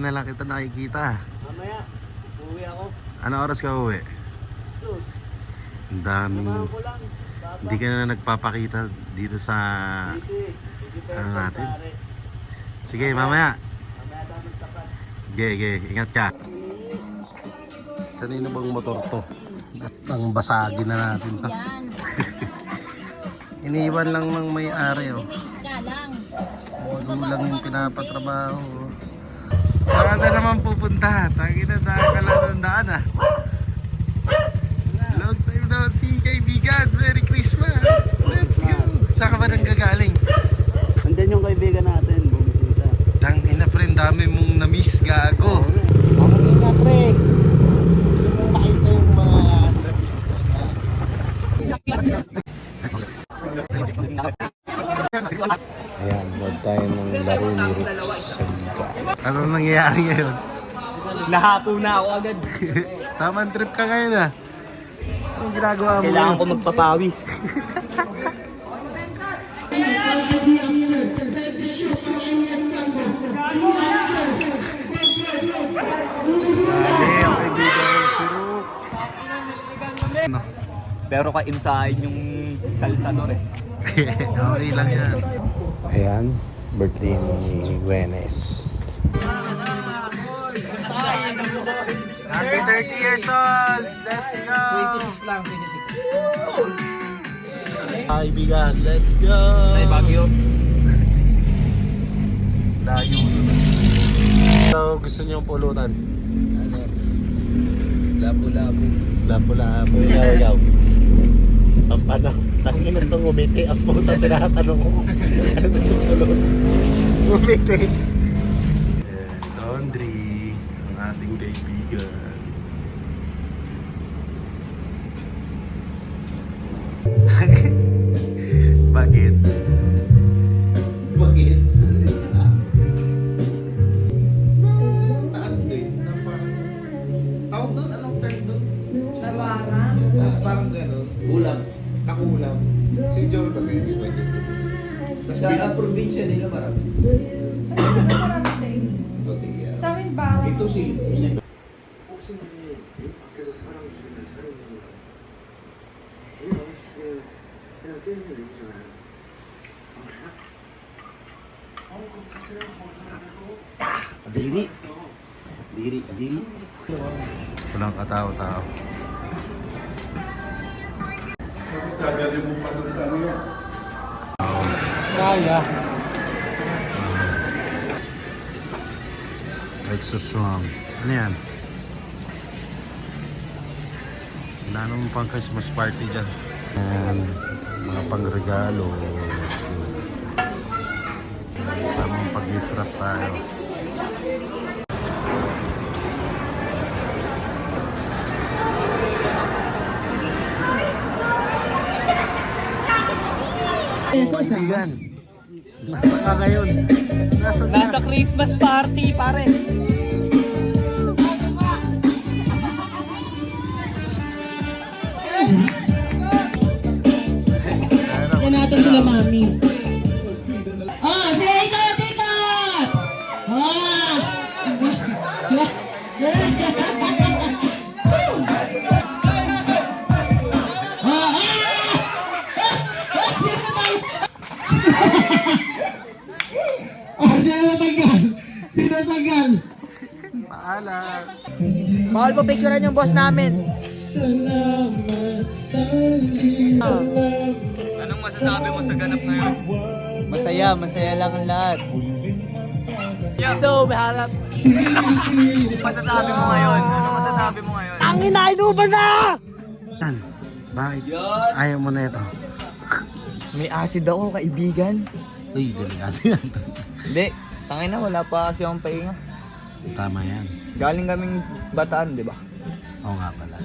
na lang kita nakikita. Mamaya, uwi ako. Ano oras ka uwi? Ang daming... Hindi ka na nagpapakita dito sa... Ano natin? Sige, mamaya. Ge, ingat ka. Kanino bang motor to? At ang basagin na natin to. Iniwan lang ng may-ari oh. Magulang yung pinapatrabaho. Saan na naman pupunta? Tagi na nakakalandaan ah. Long time na si kaibigan. Merry Christmas. Let's go. Saan ka ba nang gagaling? Andyan yung kaibigan natin. Bumisita. Tangina pre, dami mong na-miss gago. Ako nga pre. Gusto mong makita yung mga na-miss ko na. Ayan, wag tayo ng laro ni Rooks sa liga. Ano nangyayari ngayon? Nahapo na ako agad. Tamang trip ka ngayon ah. Anong ginagawa mo? Kailangan ko magpapawis. Dali, ang kaibigan ko si Rooks. Pero kainsahin yung salsador eh. Okay lang yan. Ayan, birthday ni Gwenes. Happy 30 years old! Let's go! 26 lang, 26. Kaibigan, let's go! Ay, Baguio. Layo na. So, gusto niyong pulutan? Ano? Labo-labo. Lapu-lapu, yaw-yaw. Ang panang, tangin itong umiti. Ang puta, tinatanong ko. Ano gusto pulutan? Umiti. And laundry, ang ating kaibigan. Bagets. Bagets. Tawag doon? Anong term doon? Tawaran. Parang gano'n. Ulam. Nakulam. Si Joel ba kayo? Pwede ito. Sa probinsya nila marami. Ano marami sa inyo? Sa amin ba? Ito si... 혹시 이 밖에서 사람 죽이면 사람이지 여기 나와서 죽이면 그냥 게임을 이기잖아요 아 그래요? 그거 다 생각하고 살아내고 Diri. Diri. Walang katao-tao. Kaya. Exoswam. Ano yan? Wala naman pang Christmas party dyan. And mga pangregalo. Let's go. Tamang pag-gift wrap tayo. Kaibigan. Nasa ka ngayon? Nasa Christmas party pare. Yan natin sila mami. Ah, say ito, tita! Ah! Sino tanggal? Paalam. Bawal po picturean yung boss namin. Anong masasabi mo sa ganap na yun? Masaya lang ang lahat. So, maharap. Masasabi mo ngayon? Anong masasabi mo ngayon? Ang inainuban na! Yan. Bakit? Ayaw mo na ito? May acid ako, kaibigan. Uy, delikado yan. Hindi, tangin na, wala pa kasi akong pahinga. Tama yan. Galing kaming Bataan, di ba? Oo nga pala.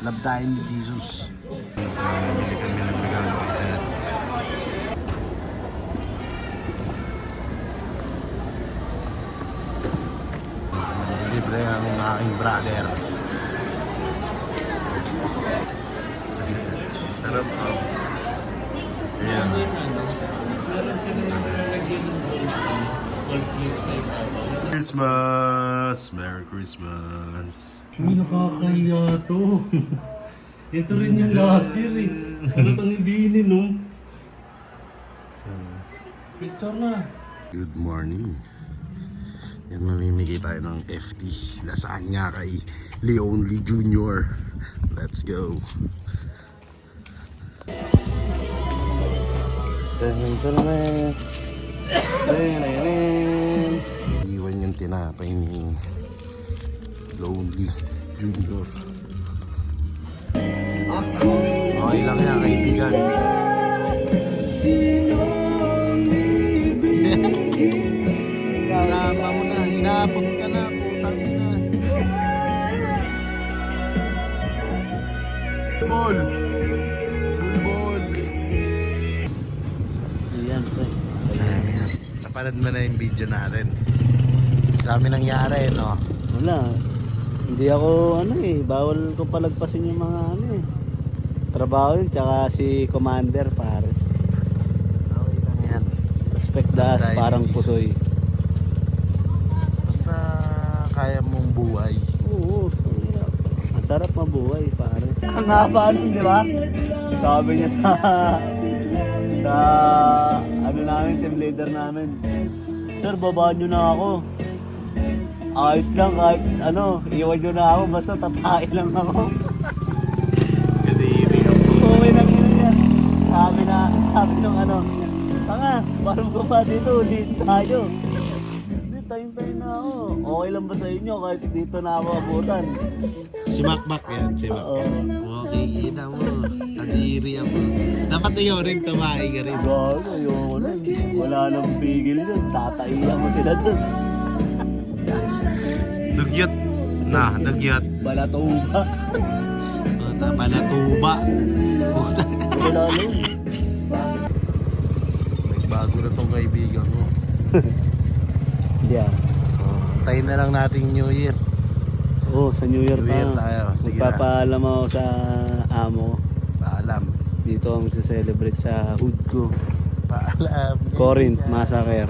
Love tayo ni Jesus. Bili kami ng regalo kay Dad. Libre ang aking brother. Sarap po. Ayan. Christmas! Merry Christmas! Uy, nakakahiya to. Ito rin yung last year eh. Ano tang ibinin, no? Picture na. Good morning. Yan, mamimigay tayo ng FT. Lasagna kay Leonly Jr. Let's go. Iwan yung tinapay ni Lonely Jr. Okay lang yan, kaibigan. Drama mo na, inabot ka na, putang ina. Ball! Full ball! Ayan, pre. Napanood mo na yung video natin. Sa amin nangyari, no? Wala. Hindi ako, bawal ko palagpasin yung mga trabaho yun, tsaka si Commander, pare. Okay lang yan. Respect the ass, Dahil parang Jesus. pusoy. Basta kaya mong buhay. Oo, ang sarap mabuhay, pare. Ang haba nun, di ba? Sabi niya sa namin, team leader namin, "Sir, babaan nyo na ako. Ayos lang, kahit iwan nyo na ako, basta tatae lang ako." Kadiri ako. Okay lang yun yan. Sabi nung "Tanga, parang ko pa dito, ulit tayo." "Hindi, tayo na ako. Okay lang ba sa inyo kahit dito na ako abutan?" Si Makmak yan, si Makmak. Okay, ina mo. Kadiri ako. Dapat ikaw rin, tumahay ka rin. Gago, yung wala nang pigil yun. Tataiyan mo sila dun. Dugyot. Dugyot. Balatuba. Puta, palatuba. Puta. Wala nang. Nagbago na tong kaibigan ko. Yeah. Tayo na lang natin New Year. Oh, sa New Year New Year pa. tayo. Sige na. Magpapaalam ako sa amo. Paalam. Dito ang celebrate sa hood ko. Paalam. Corinth Massacre.